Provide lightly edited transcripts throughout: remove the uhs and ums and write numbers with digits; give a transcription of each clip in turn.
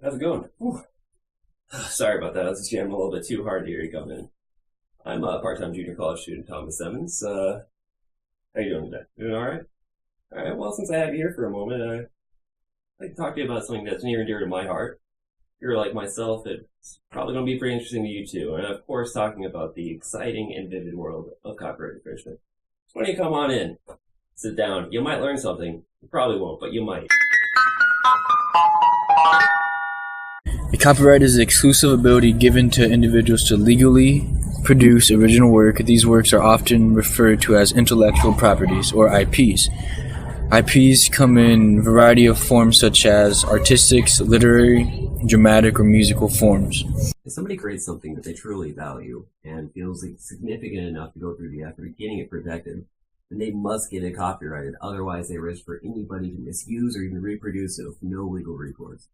How's it going? Whew. Sorry about that. I was just jamming a little bit too hard to hear you come in. I'm a part-time junior college student, Thomas Emmons. How you doing today? Doing all right? All right. Well, since I have you here for a moment, I'd like to talk to you about something that's near and dear to my heart. If you're like myself, it's probably going to be pretty interesting to you too. And of course, talking about the exciting and vivid world of copyright infringement. So why don't you come on in? Sit down. You might learn something. You probably won't, but you might. A copyright is the exclusive ability given to individuals to legally produce original work. These works are often referred to as intellectual properties, or IPs. IPs come in a variety of forms such as artistic, literary, dramatic, or musical forms. If somebody creates something that they truly value and feels it's significant enough to go through the effort of getting it protected, then they must get it copyrighted. Otherwise, they risk for anybody to misuse or even reproduce it with no legal recourse.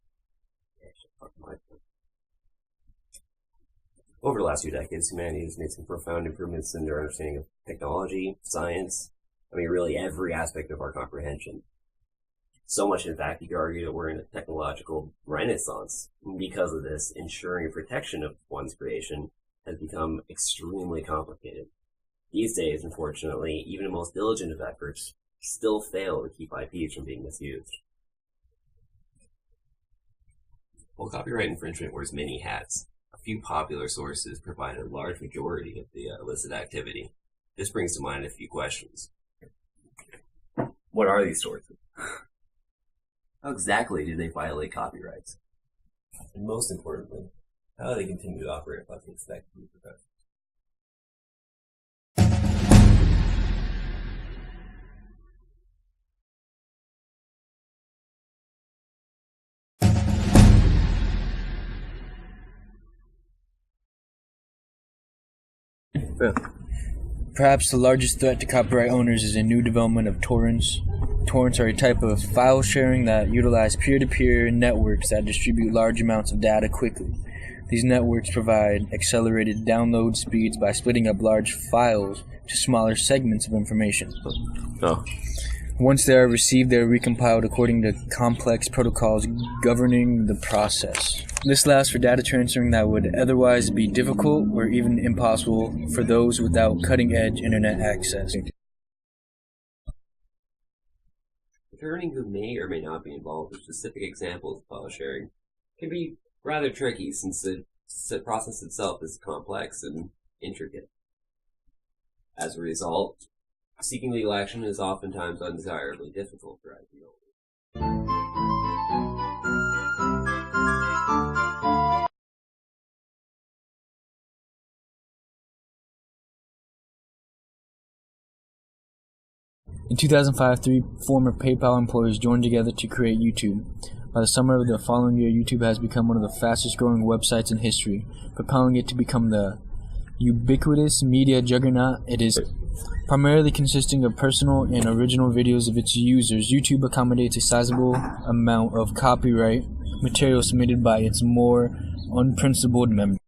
Over the last few decades, humanity has made some profound improvements in their understanding of technology, science, really every aspect of our comprehension. So much, in fact, you could argue that we're in a technological renaissance. And because of this, ensuring protection of one's creation has become extremely complicated. These days, unfortunately, even the most diligent of efforts still fail to keep IPs from being misused. While copyright infringement wears many hats, a few popular sources provide a large majority of the illicit activity. This brings to mind a few questions. What are these sources? How exactly do they violate copyrights? And most importantly, how do they continue to operate without the expected repercussions? Perhaps the largest threat to copyright owners is a new development of torrents. Torrents are a type of file sharing that utilize peer-to-peer networks that distribute large amounts of data quickly. These networks provide accelerated download speeds by splitting up large files to smaller segments of information. Once they are received, they are recompiled according to complex protocols governing the process. This allows for data transferring that would otherwise be difficult or even impossible for those without cutting-edge internet access. Determining who may or may not be involved with specific examples of file sharing can be rather tricky since the process itself is complex and intricate. As a result, seeking legal action is oftentimes undesirably difficult for IP owners. In 2005, 3 former PayPal employees joined together to create YouTube. By the summer of the following year, YouTube has become one of the fastest growing websites in history, propelling it to become the ubiquitous media juggernaut it is. Primarily consisting of personal and original videos of its users, YouTube accommodates a sizable amount of copyright material submitted by its more unprincipled members.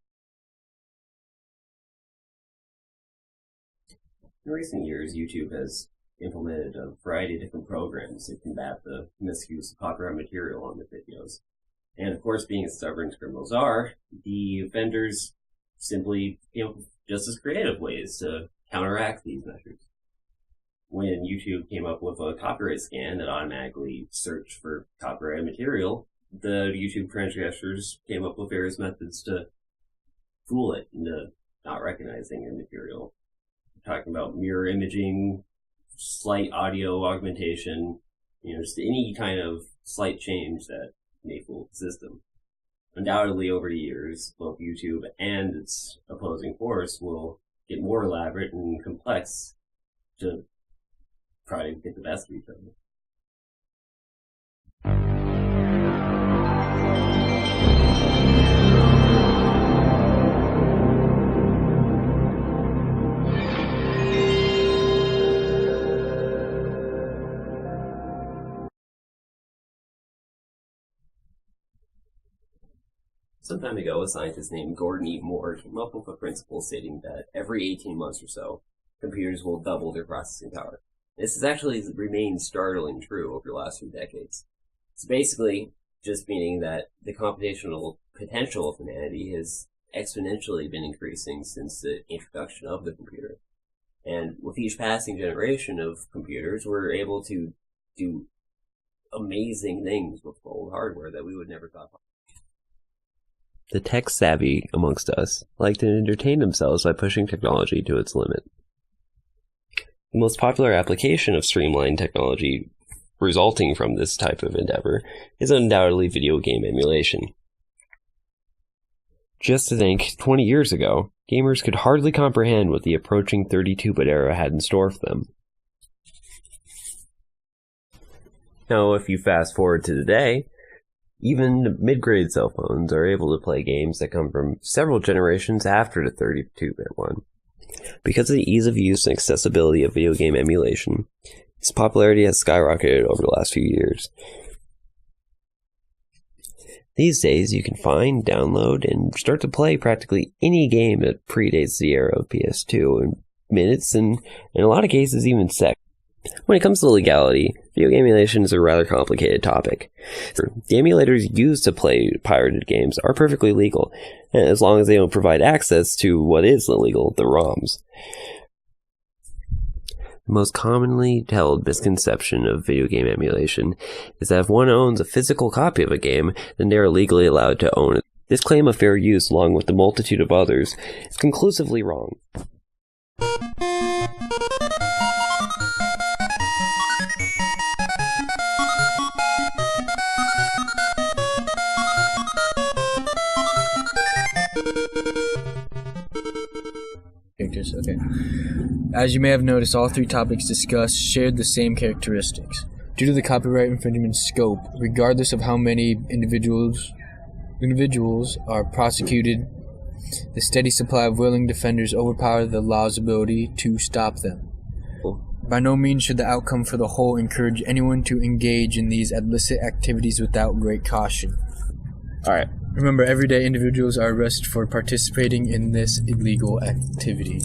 In recent years, YouTube has implemented a variety of different programs to combat the misuse of copyright material on the videos. And of course, being as stubborn as criminals are, the offenders simply just as creative ways to counteract these measures. When YouTube came up with a copyright scan that automatically searched for copyright material, the YouTube transgressors came up with various methods to fool it into not recognizing the material. We're talking about mirror imaging, slight audio augmentation, just any kind of slight change that may fool the system. Undoubtedly, over the years, both YouTube and its opposing force will get more elaborate and complex to try to get the best of each other. Some time ago, a scientist named Gordon E. Moore came up with a principle stating that every 18 months or so, computers will double their processing power. This has actually remained startlingly true over the last few decades. So basically, just meaning that the computational potential of humanity has exponentially been increasing since the introduction of the computer. And with each passing generation of computers, we're able to do amazing things with old hardware that we would never thought possible. The tech-savvy amongst us like to entertain themselves by pushing technology to its limit. The most popular application of streamlined technology resulting from this type of endeavor is undoubtedly video game emulation. Just to think, 20 years ago, gamers could hardly comprehend what the approaching 32-bit era had in store for them. Now, if you fast forward to today, even mid-grade cell phones are able to play games that come from several generations after the 32-bit one. Because of the ease of use and accessibility of video game emulation, its popularity has skyrocketed over the last few years. These days, you can find, download, and start to play practically any game that predates the era of PS2 in minutes, and in a lot of cases, even seconds. When it comes to legality, video game emulation is a rather complicated topic. The emulators used to play pirated games are perfectly legal, as long as they don't provide access to what is illegal, the ROMs. The most commonly held misconception of video game emulation is that if one owns a physical copy of a game, then they are legally allowed to own it. This claim of fair use, along with the multitude of others, is conclusively wrong. Okay. As you may have noticed, all three topics discussed shared the same characteristics. Due to the copyright infringement scope, regardless of how many individuals are prosecuted, the steady supply of willing defenders overpower the law's ability to stop them. By no means should the outcome for the whole encourage anyone to engage in these illicit activities without great caution. Alright. Remember, everyday individuals are arrested for participating in this illegal activity.